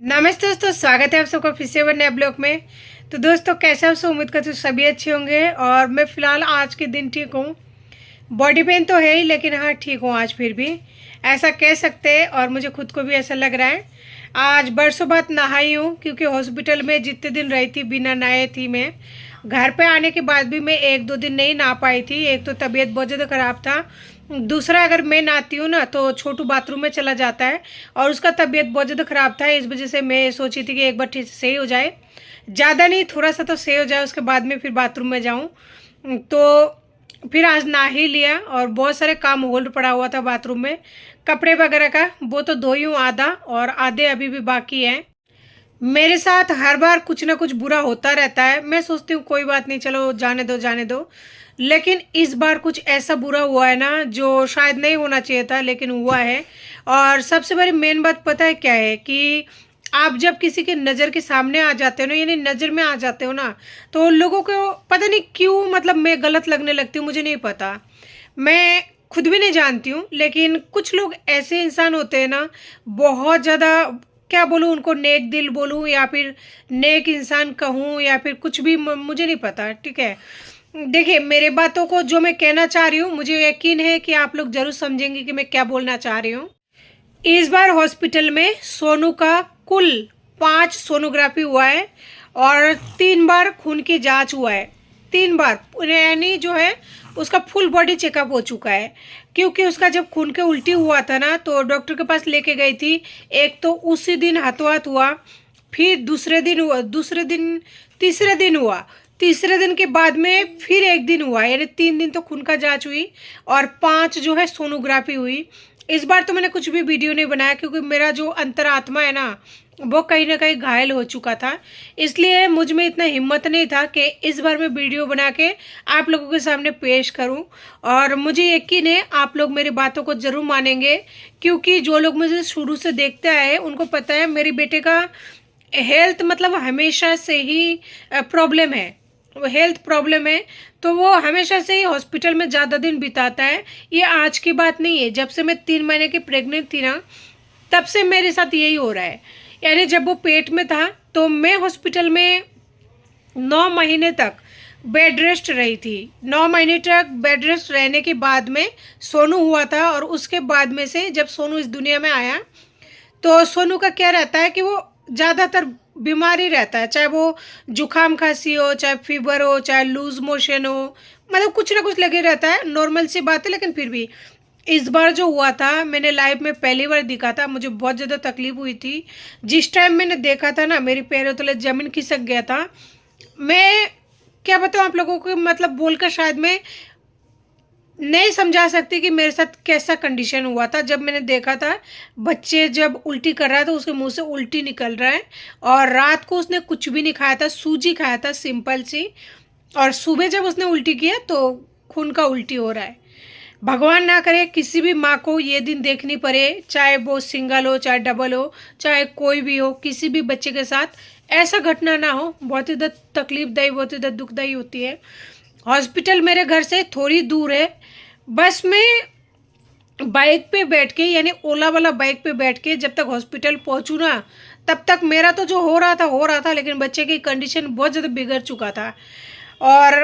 नमस्ते दोस्तों, स्वागत है आप सबका फिर से एक नए ब्लॉग में। तो दोस्तों, कैसे आप सब? उम्मीद करते हो सभी अच्छे होंगे। और मैं फ़िलहाल आज के दिन ठीक हूँ। बॉडी पेन तो है ही, लेकिन हाँ ठीक हूँ आज, फिर भी ऐसा कह सकते हैं। और मुझे खुद को भी ऐसा लग रहा है। आज बरसों बाद नहाई हूँ, क्योंकि हॉस्पिटल में जितने दिन रही थी बिना नहाए थी मैं। घर पे आने के बाद भी मैं 1-2 दिन नहीं नहा पाई थी। एक तो तबीयत बहुत ज़्यादा ख़राब था, दूसरा अगर मैं नहाती हूँ ना तो छोटू बाथरूम में चला जाता है और उसका तबीयत बहुत ज़्यादा ख़राब था। इस वजह से मैं सोची थी कि एक बार ठीक से सही हो जाए, ज़्यादा नहीं थोड़ा सा तो सही हो जाए, उसके बाद में फिर बाथरूम में जाऊँ। तो फिर आज नहा ही लिया और बहुत सारे काम होल्ड पड़ा हुआ था बाथरूम में। कपड़े वगैरह का वो तो धोई हूँ आधा, और आधे अभी भी बाकी हैं। मेरे साथ हर बार कुछ ना कुछ बुरा होता रहता है। मैं सोचती हूँ कोई बात नहीं, चलो जाने दो जाने दो, लेकिन इस बार कुछ ऐसा बुरा हुआ है ना जो शायद नहीं होना चाहिए था, लेकिन हुआ है। और सबसे बड़ी मेन बात पता है क्या है कि आप जब किसी के नज़र के सामने आ जाते हो ना, यानी नज़र में आ जाते हो ना, तो लोगों को पता नहीं क्यों, मतलब मैं गलत लगने लगती हूँ। मुझे नहीं पता, मैं खुद भी नहीं जानती हूँ, लेकिन कुछ लोग ऐसे इंसान होते हैं ना, बहुत ज़्यादा, क्या बोलूँ उनको, नेक दिल बोलूँ या फिर नेक इंसान कहूँ या फिर कुछ भी, मुझे नहीं पता। ठीक है, देखिए मेरे बातों को जो मैं कहना चाह रही हूँ, मुझे यकीन है कि आप लोग ज़रूर समझेंगे कि मैं क्या बोलना चाह रही हूँ। इस बार हॉस्पिटल में सोनू का कुल 5 सोनोग्राफी हुआ है और 3 बार खून की जांच हुआ है। 3 बार, यानी जो है उसका फुल बॉडी चेकअप हो चुका है। क्योंकि उसका जब खून के उल्टी हुआ था ना, तो डॉक्टर के पास लेके गई थी। एक तो उसी दिन हाथों हाथ हुआ, फिर दूसरे दिन हुआ, तीसरे दिन हुआ, तीसरे दिन के बाद में फिर एक दिन हुआ, यानी 3 दिन तो खून का जांच हुई और 5 जो है सोनोग्राफी हुई। इस बार तो मैंने कुछ भी वीडियो नहीं बनाया, क्योंकि मेरा जो अंतरात्मा है ना, वो कहीं ना कहीं घायल हो चुका था। इसलिए मुझ में इतना हिम्मत नहीं था कि इस बार मैं वीडियो बना के आप लोगों के सामने पेश करूं। और मुझे यकीन है आप लोग मेरी बातों को ज़रूर मानेंगे, क्योंकि जो लोग मुझे शुरू से देखते आए उनको पता है मेरे बेटे का हेल्थ, मतलब हमेशा से ही प्रॉब्लम है, हेल्थ प्रॉब्लम है। तो वो हमेशा से ही हॉस्पिटल में ज़्यादा दिन बिताता है। ये आज की बात नहीं है, जब से मैं 3 महीने की प्रेग्नेंट थी ना, तब से मेरे साथ यही हो रहा है। यानी जब वो पेट में था तो मैं हॉस्पिटल में 9 महीने तक बेड रेस्ट रही थी। 9 महीने तक बेड रेस्ट रहने के बाद में सोनू हुआ था, और उसके बाद में से जब सोनू इस दुनिया में आया, तो सोनू का क्या रहता है कि वो ज़्यादातर बीमारी रहता है, चाहे वो जुकाम खांसी हो, चाहे फीवर हो, चाहे लूज मोशन हो, मतलब कुछ ना कुछ लगे रहता है। नॉर्मल सी बात है, लेकिन फिर भी इस बार जो हुआ था, मैंने लाइफ में पहली बार देखा था। मुझे बहुत ज़्यादा तकलीफ हुई थी। जिस टाइम मैंने देखा था ना, मेरे पैरों तले ज़मीन खिसक गया था। मैं क्या बताऊँ आप लोगों को, मतलब बोलकर शायद मैं नहीं समझा सकती कि मेरे साथ कैसा कंडीशन हुआ था जब मैंने देखा था। बच्चे जब उल्टी कर रहा है तो उसके मुंह से उल्टी निकल रहा है, और रात को उसने कुछ भी नहीं खाया था, सूजी खाया था सिंपल सी, और सुबह जब उसने उल्टी किया तो खून का उल्टी हो रहा है। भगवान ना करे किसी भी माँ को ये दिन देखनी पड़े, चाहे वो सिंगल हो, चाहे डबल हो, चाहे कोई भी हो, किसी भी बच्चे के साथ ऐसा घटना ना हो। बहुत ही तकलीफदायी, बहुत ही दुखदायी होती है। हॉस्पिटल मेरे घर से थोड़ी दूर है। बस में बाइक पे बैठ के, यानी ओला वाला बाइक पे बैठ के जब तक हॉस्पिटल पहुंचू ना, तब तक मेरा तो जो हो रहा था, लेकिन बच्चे की कंडीशन बहुत ज़्यादा बिगड़ चुका था। और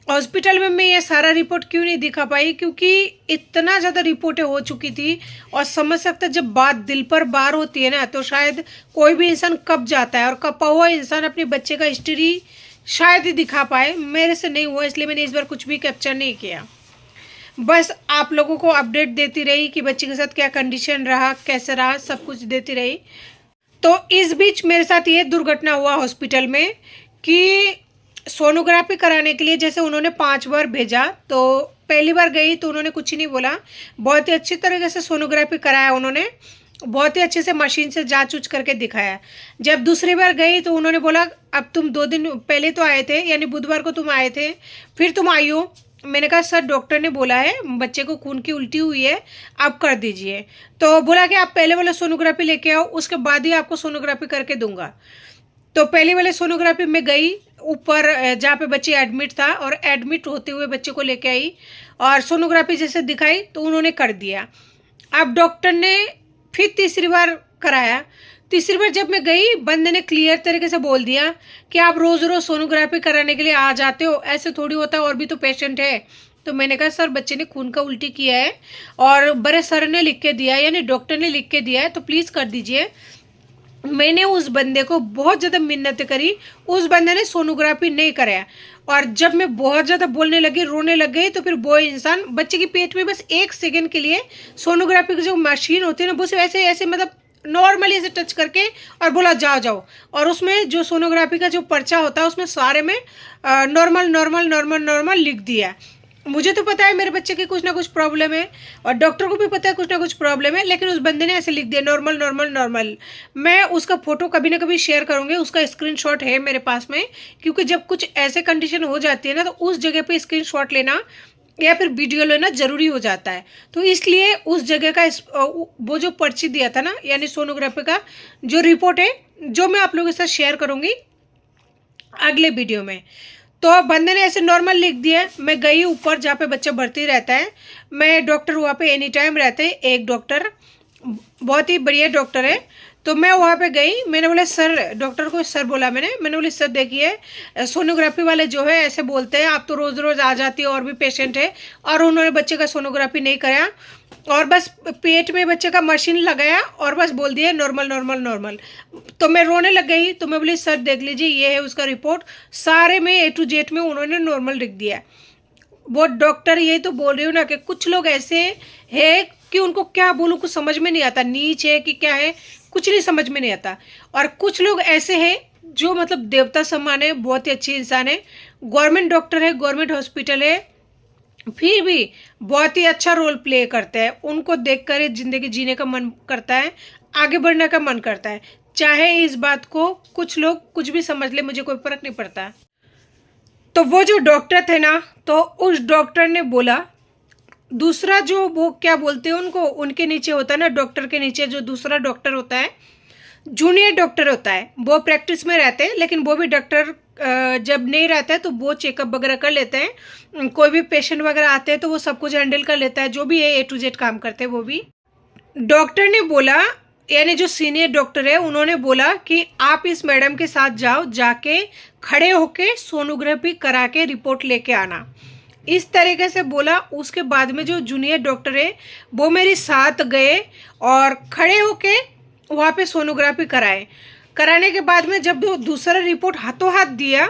हॉस्पिटल में मैं ये सारा रिपोर्ट क्यों नहीं दिखा पाई, क्योंकि इतना ज़्यादा रिपोर्टें हो चुकी थी। और समझ सकते, जब बात दिल पर बार होती है ना, तो शायद कोई भी इंसान कब जाता है, और कपा हुआ इंसान अपने बच्चे का हिस्ट्री शायद ही दिखा पाए। मेरे से नहीं हुआ, इसलिए मैंने इस बार कुछ भी कैप्चर नहीं किया। बस आप लोगों को अपडेट देती रही कि बच्चे के साथ क्या कंडीशन रहा, कैसे रहा, सब कुछ देती रही। तो इस बीच मेरे साथ ये दुर्घटना हुआ हॉस्पिटल में कि सोनोग्राफी कराने के लिए जैसे उन्होंने 5 बार भेजा, तो पहली बार गई तो उन्होंने कुछ नहीं बोला, बहुत ही अच्छी तरीके से सोनोग्राफी कराया उन्होंने, बहुत ही अच्छे से मशीन से जांच उच करके दिखाया। जब दूसरी बार गई तो उन्होंने बोला अब तुम 2 दिन पहले तो आए थे, यानी बुधवार को तुम आए थे, फिर तुम आई हो। मैंने कहा सर डॉक्टर ने बोला है बच्चे को खून की उल्टी हुई है, आप कर दीजिए। तो बोला कि आप पहले वाला सोनोग्राफी लेके आओ, उसके बाद ही आपको सोनोग्राफी करके दूंगा। तो पहले वाले सोनोग्राफी में गई ऊपर जहाँ पे बच्चे एडमिट था, और एडमिट होते हुए बच्चे को लेके आई और सोनोग्राफी जैसे दिखाई तो उन्होंने कर दिया। अब डॉक्टर ने फिर तीसरी बार कराया। तीसरी बार जब मैं गई, बंदे ने क्लियर तरीके से बोल दिया कि आप रोज़ रोज़ सोनोग्राफी कराने के लिए आ जाते हो, ऐसे थोड़ी होता है, और भी तो पेशेंट है। तो मैंने कहा सर बच्चे ने खून का उल्टी किया है और बड़े सर ने लिख के दिया है, यानी डॉक्टर ने लिख के दिया है, तो प्लीज़ कर दीजिए। मैंने उस बंदे को बहुत ज़्यादा मिन्नत करी, उस बंदे ने सोनोग्राफी नहीं कराया। और जब मैं बहुत ज़्यादा बोलने लगी, रोने लग गई, तो फिर वो इंसान बच्चे की पेट में बस 1 सेकंड के लिए सोनोग्राफी की जो मशीन होती है ना, वो सिर्फ ऐसे ऐसे मतलब नॉर्मली ऐसे टच करके और बोला जाओ जाओ। और उसमें जो सोनोग्राफी का जो पर्चा होता है उसमें सारे में नॉर्मल नॉर्मल नॉर्मल नॉर्मल लिख दिया है। मुझे तो पता है मेरे बच्चे की कुछ ना कुछ प्रॉब्लम है, और डॉक्टर को भी पता है कुछ ना कुछ प्रॉब्लम है, लेकिन उस बंदे ने ऐसे लिख दिया नॉर्मल नॉर्मल नॉर्मल। मैं उसका फोटो कभी ना कभी शेयर करूंगी, उसका स्क्रीनशॉट है मेरे पास में, क्योंकि जब कुछ ऐसे कंडीशन हो जाती है ना, तो उस जगह पे स्क्रीनशॉट लेना या फिर वीडियो लेना ज़रूरी हो जाता है। तो इसलिए उस जगह का वो जो पर्ची दिया था ना, यानी सोनोग्राफी का जो रिपोर्ट है, जो मैं आप लोगों के साथ शेयर करूंगी अगले वीडियो में। तो बंदे ने ऐसे नॉर्मल लिख दिया। मैं गई ऊपर जहाँ पे बच्चा भर्ती रहता है, मैं डॉक्टर वहाँ पे एनी टाइम रहते हैं, एक डॉक्टर बहुत ही बढ़िया डॉक्टर है। तो मैं वहाँ पे गई, मैंने बोला सर, डॉक्टर को सर बोला मैंने बोली सर देखिए सोनोग्राफी वाले जो है ऐसे बोलते हैं, आप तो रोज़ रोज़ आ जाती है और भी पेशेंट है, और उन्होंने बच्चे का सोनोग्राफी नहीं कराया और बस पेट में बच्चे का मशीन लगाया और बस बोल दिया नॉर्मल नॉर्मल नॉर्मल। तो मैं रोने लग गई। तो मैं बोली सर देख लीजिए ये है उसका रिपोर्ट, सारे में A to Z में उन्होंने नॉर्मल लिख दिया। वो डॉक्टर यही तो बोल रही हूँ ना कि कुछ लोग ऐसे है कि उनको क्या बोलूँ कुछ समझ में नहीं आता, नीच है कि क्या है कुछ नहीं समझ में नहीं आता। और कुछ लोग ऐसे हैं जो मतलब देवता समान है, बहुत ही अच्छे इंसान है, गवर्नमेंट डॉक्टर है, गवर्नमेंट हॉस्पिटल है, फिर भी बहुत ही अच्छा रोल प्ले करते हैं। उनको देखकर जिंदगी जीने का मन करता है, आगे बढ़ने का मन करता है। चाहे इस बात को कुछ लोग कुछ भी समझ ले, मुझे कोई फर्क नहीं पड़ता। तो वो जो डॉक्टर थे ना, तो उस डॉक्टर ने बोला, दूसरा जो वो क्या बोलते हैं उनको, उनके नीचे होता है ना, डॉक्टर के नीचे जो दूसरा डॉक्टर होता है, जूनियर डॉक्टर होता है, वो प्रैक्टिस में रहते हैं, लेकिन वो भी डॉक्टर जब नहीं रहता है तो वो चेकअप वगैरह कर लेते हैं। कोई भी पेशेंट वगैरह आते हैं तो वो सब कुछ हैंडल कर लेता है, जो भी है A to Z काम करते हैं वो भी। डॉक्टर ने बोला, यानी जो सीनियर डॉक्टर है उन्होंने बोला कि आप इस मैडम के साथ जाओ, जाके खड़े होके सोनोग्राफी करा के रिपोर्ट लेके आना, इस तरीके से बोला। उसके बाद में जो जूनियर डॉक्टर है वो मेरे साथ गए और खड़े होके वहाँ पे सोनोग्राफी कराए। कराने के बाद में जब दूसरा रिपोर्ट हाथों हाथ दिया,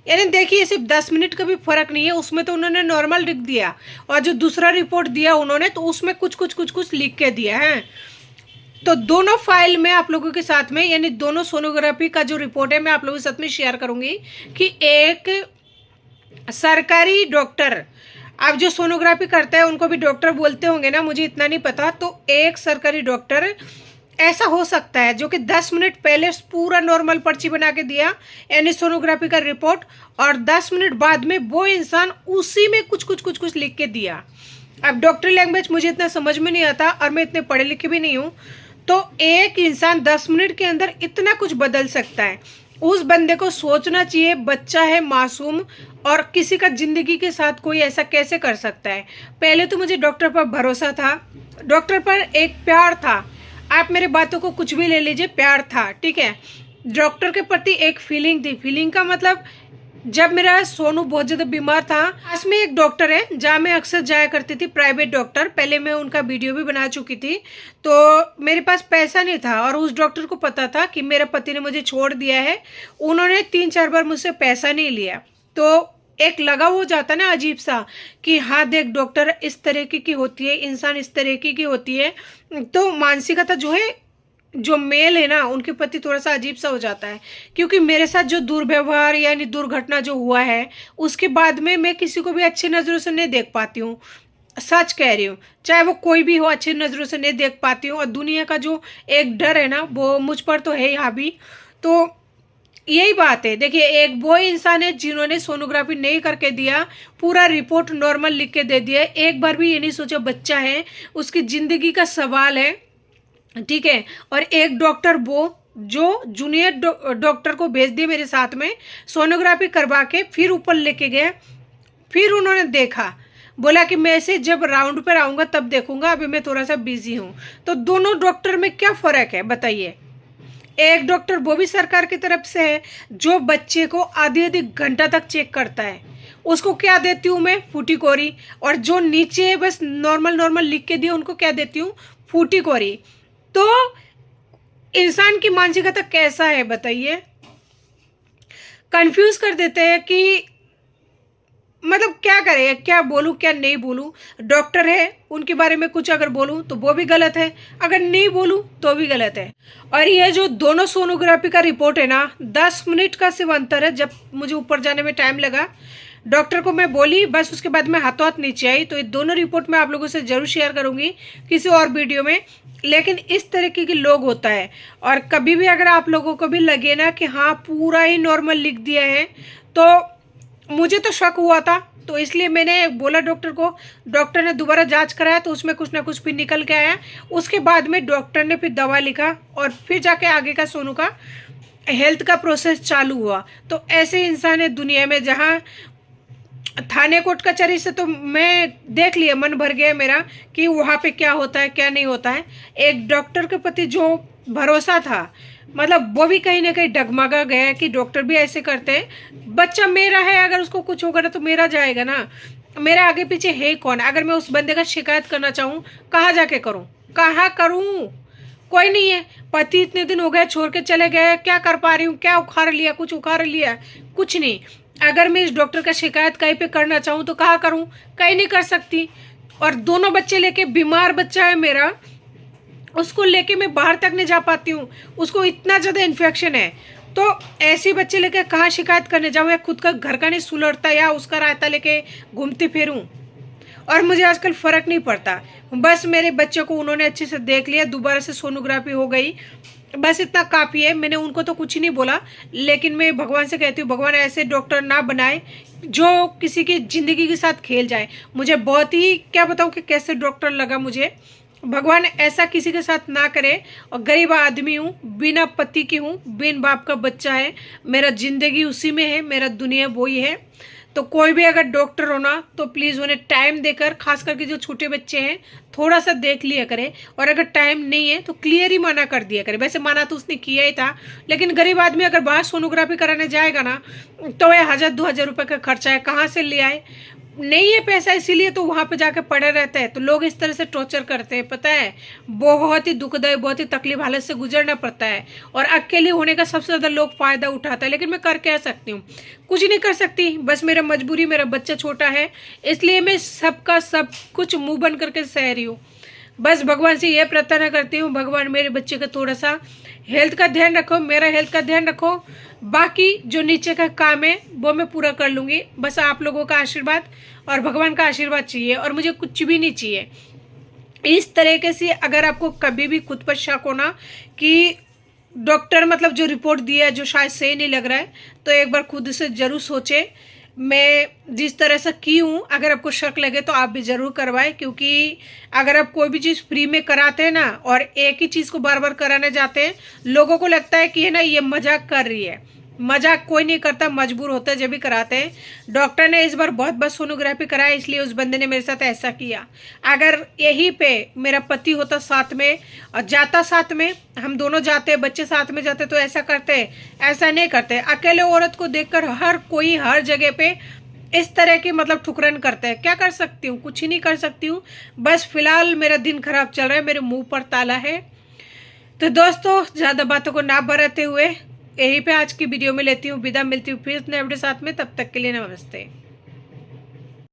यानी देखिए सिर्फ 10 मिनट का भी फर्क नहीं है, उसमें तो उन्होंने नॉर्मल लिख दिया, और जो दूसरा रिपोर्ट दिया उन्होंने तो उसमें कुछ कुछ कुछ कुछ लिख के दिया है। तो दोनों फाइल में आप लोगों के साथ में, यानी दोनों सोनोग्राफी का जो रिपोर्ट है मैं आप लोगों के साथ में शेयर करूंगी कि एक सरकारी डॉक्टर, आप जो सोनोग्राफी करता है उनको भी डॉक्टर बोलते होंगे ना, मुझे इतना नहीं पता, तो एक सरकारी डॉक्टर ऐसा हो सकता है जो कि 10 मिनट पहले पूरा नॉर्मल पर्ची बना के दिया, यानी सोनोग्राफी का रिपोर्ट, और 10 मिनट बाद में वो इंसान उसी में कुछ कुछ कुछ कुछ लिख के दिया। अब डॉक्टर लैंग्वेज मुझे इतना समझ में नहीं आता और मैं इतने पढ़े लिखे भी नहीं हूँ, तो एक इंसान 10 मिनट के अंदर इतना कुछ बदल सकता है। उस बंदे को सोचना चाहिए, बच्चा है मासूम, और किसी का जिंदगी के साथ कोई ऐसा कैसे कर सकता है। पहले तो मुझे डॉक्टर पर भरोसा था, डॉक्टर पर एक प्यार था, आप मेरे बातों को कुछ भी ले लीजिए, प्यार था, ठीक है। डॉक्टर के प्रति एक फीलिंग थी। फीलिंग का मतलब, जब मेरा सोनू बहुत ज़्यादा बीमार था, पास में एक डॉक्टर है जहाँ मैं अक्सर जाया करती थी, प्राइवेट डॉक्टर, पहले मैं उनका वीडियो भी बना चुकी थी। तो मेरे पास पैसा नहीं था और उस डॉक्टर को पता था कि मेरे पति ने मुझे छोड़ दिया है, उन्होंने 3-4 बार मुझसे पैसा नहीं लिया। तो एक लगा हो जाता ना अजीब सा कि हाँ देख डॉक्टर इस तरीके की होती है, इंसान इस तरीके की होती है। तो मानसिकता जो है, जो मेल है ना, उनके प्रति थोड़ा सा अजीब सा हो जाता है। क्योंकि मेरे साथ जो दुर्व्यवहार यानी दुर्घटना जो हुआ है, उसके बाद में मैं किसी को भी अच्छी नज़रों से नहीं देख पाती हूँ, सच कह रही हूँ, चाहे वो कोई भी हो, अच्छी नज़रों से नहीं देख पाती हूँ। और दुनिया का जो एक डर है ना, वो मुझ पर तो है यहाँ भी। तो यही बात है। देखिए, एक वो इंसान है जिन्होंने सोनोग्राफी नहीं करके दिया, पूरा रिपोर्ट नॉर्मल लिख के दे दिया, एक बार भी ये नहीं सोचा बच्चा है, उसकी ज़िंदगी का सवाल है, ठीक है। और एक डॉक्टर वो जो जूनियर डॉक्टर को भेज दिए मेरे साथ में, सोनोग्राफी करवा के फिर ऊपर लेके गए, फिर उन्होंने देखा, बोला कि मैं ऐसे जब राउंड पर आऊँगा तब देखूंगा, अभी मैं थोड़ा सा बिजी हूँ। तो दोनों डॉक्टर में क्या फ़र्क है बताइए। एक डॉक्टर वो भी सरकार की तरफ से है जो बच्चे को आधी आधी घंटा तक चेक करता है। उसको क्या देती हूँ मैं? फूटी कोरी। और जो नीचे बस नॉर्मल नॉर्मल लिख के दिया उनको क्या देती हूँ? फूटी कोरी। तो इंसान की मानसिकता कैसा है बताइए? कंफ्यूज कर देते हैं कि मतलब क्या करें, क्या बोलूं क्या नहीं बोलूं। डॉक्टर है, उनके बारे में कुछ अगर बोलूं तो वो भी गलत है, अगर नहीं बोलूं तो भी गलत है। और ये जो दोनों सोनोग्राफी का रिपोर्ट है ना, 10 मिनट का सिर्फ अंतर है। जब मुझे ऊपर जाने में टाइम लगा, डॉक्टर को मैं बोली, बस उसके बाद मैं हाथों हाथ नीचे आई। तो ये दोनों रिपोर्ट मैं आप लोगों से जरूर शेयर करूंगी किसी और वीडियो में। लेकिन इस तरीके के लोग होता है। और कभी भी अगर आप लोगों को भी लगे ना कि हाँ पूरा ही नॉर्मल लिख दिया है, तो मुझे तो शक हुआ था, तो इसलिए मैंने बोला डॉक्टर को। डॉक्टर ने दोबारा जांच कराया तो उसमें कुछ ना कुछ भी निकल के आया। उसके बाद में डॉक्टर ने फिर दवा लिखा और फिर जाके आगे का सोनू का हेल्थ का प्रोसेस चालू हुआ। तो ऐसे इंसान है दुनिया में, जहाँ थाने कोर्ट कचहरी से तो मैं देख लिया, मन भर गया मेरा कि वहाँ पे क्या होता है क्या नहीं होता है। एक डॉक्टर के प्रति जो भरोसा था, मतलब वो भी कहीं ना कहीं डगमगा गया कि डॉक्टर भी ऐसे करते हैं। बच्चा मेरा है, अगर उसको कुछ होगा ना तो मेरा जाएगा ना, मेरा आगे पीछे है कौन? अगर मैं उस बंदे का शिकायत करना चाहूँ, कहाँ जाके करूँ, कहाँ करूँ? कोई नहीं है। पति इतने दिन हो गए छोड़ के चले गए, क्या कर पा रही हूँ? क्या उखाड़ लिया? कुछ उखाड़ लिया? कुछ नहीं। अगर मैं इस डॉक्टर का शिकायत कहीं पे करना चाहूँ तो कहाँ करूँ? कहीं नहीं कर सकती। और दोनों बच्चे लेके, बीमार बच्चा है मेरा, उसको लेके मैं बाहर तक नहीं जा पाती हूँ, उसको इतना ज़्यादा इन्फेक्शन है। तो ऐसे बच्चे लेके कहाँ शिकायत करने जाऊँ? या खुद का घर का नहीं सुलड़ता, या उसका रायता लेके घूमती फिरूँ? और मुझे आजकल फ़र्क नहीं पड़ता। बस मेरे बच्चे को उन्होंने अच्छे से देख लिया, दोबारा से सोनोग्राफी हो गई, बस इतना काफ़ी है। मैंने उनको तो कुछ ही नहीं बोला, लेकिन मैं भगवान से कहती हूँ, भगवान ऐसे डॉक्टर ना बनाए जो किसी की ज़िंदगी के साथ खेल जाए। मुझे बहुत ही, क्या बताऊँ कि कैसे डॉक्टर लगा मुझे। भगवान ऐसा किसी के साथ ना करे। और गरीब आदमी हूँ, बिना पति की हूँ, बिन बाप का बच्चा है, मेरा ज़िंदगी उसी में है, मेरा दुनिया वही है। तो कोई भी अगर डॉक्टर हो ना, तो प्लीज़ उन्हें टाइम देकर, खास करके जो छोटे बच्चे हैं, थोड़ा सा देख लिया करे। और अगर टाइम नहीं है तो क्लियर ही मना कर दिया करे। वैसे मना तो उसने किया ही था, लेकिन गरीब आदमी अगर बाहर सोनोग्राफी कराने जाएगा ना, तो वह 1000-2000 रुपये का खर्चा है, कहाँ से ले आए? नहीं है पैसा, इसीलिए तो वहाँ पे जाके पड़े रहते हैं। तो लोग इस तरह से टॉर्चर करते हैं, पता है? बहुत ही दुखदायक, बहुत ही तकलीफ हालत से गुजरना पड़ता है। और अकेले होने का सबसे ज़्यादा लोग फ़ायदा उठाता है। लेकिन मैं कर क्या सकती हूँ? कुछ नहीं कर सकती, बस मेरा मजबूरी, मेरा बच्चा छोटा है, इसलिए मैं सबका सब कुछ मुँह बंद करके सह रही हूँ। बस भगवान से यह प्रार्थना करती हूँ, भगवान मेरे बच्चे का थोड़ा सा हेल्थ का ध्यान रखो, मेरा हेल्थ का ध्यान रखो। बाकी जो नीचे का काम है वो मैं पूरा कर लूँगी। बस आप लोगों का आशीर्वाद और भगवान का आशीर्वाद चाहिए, और मुझे कुछ भी नहीं चाहिए। इस तरीके से अगर आपको कभी भी खुद पर शक होना कि डॉक्टर मतलब जो रिपोर्ट दिया है जो शायद सही नहीं लग रहा है, तो एक बार खुद से ज़रूर सोचे। मैं जिस तरह से की हूँ, अगर आपको शक लगे तो आप भी ज़रूर करवाएं। क्योंकि अगर आप कोई भी चीज़ फ्री में कराते हैं ना, और एक ही चीज़ को बार बार कराने जाते हैं, लोगों को लगता है कि है ना ये मजाक कर रही है। मजाक कोई नहीं करता, मजबूर होता है जब भी कराते हैं। डॉक्टर ने इस बार बहुत बस सोनोग्राफी कराया, इसलिए उस बंदे ने मेरे साथ ऐसा किया। अगर यहीं पे मेरा पति होता साथ में और जाता साथ में, हम दोनों जाते, बच्चे साथ में जाते, तो ऐसा करते? ऐसा नहीं करते। अकेले औरत को देखकर हर कोई हर जगह पे इस तरह की मतलब ठुकरान करते हैं। क्या कर सकती हूँ? कुछ ही नहीं कर सकती हूँ। बस फिलहाल मेरा दिन खराब चल रहा है, मेरे मुंह पर ताला है। तो दोस्तों, ज़्यादा बातों को ना बरते हुए यहीं पे आज की वीडियो में लेती हूँ विदा। मिलती हूँ फिर नए वीडियो साथ में, तब तक के लिए नमस्ते।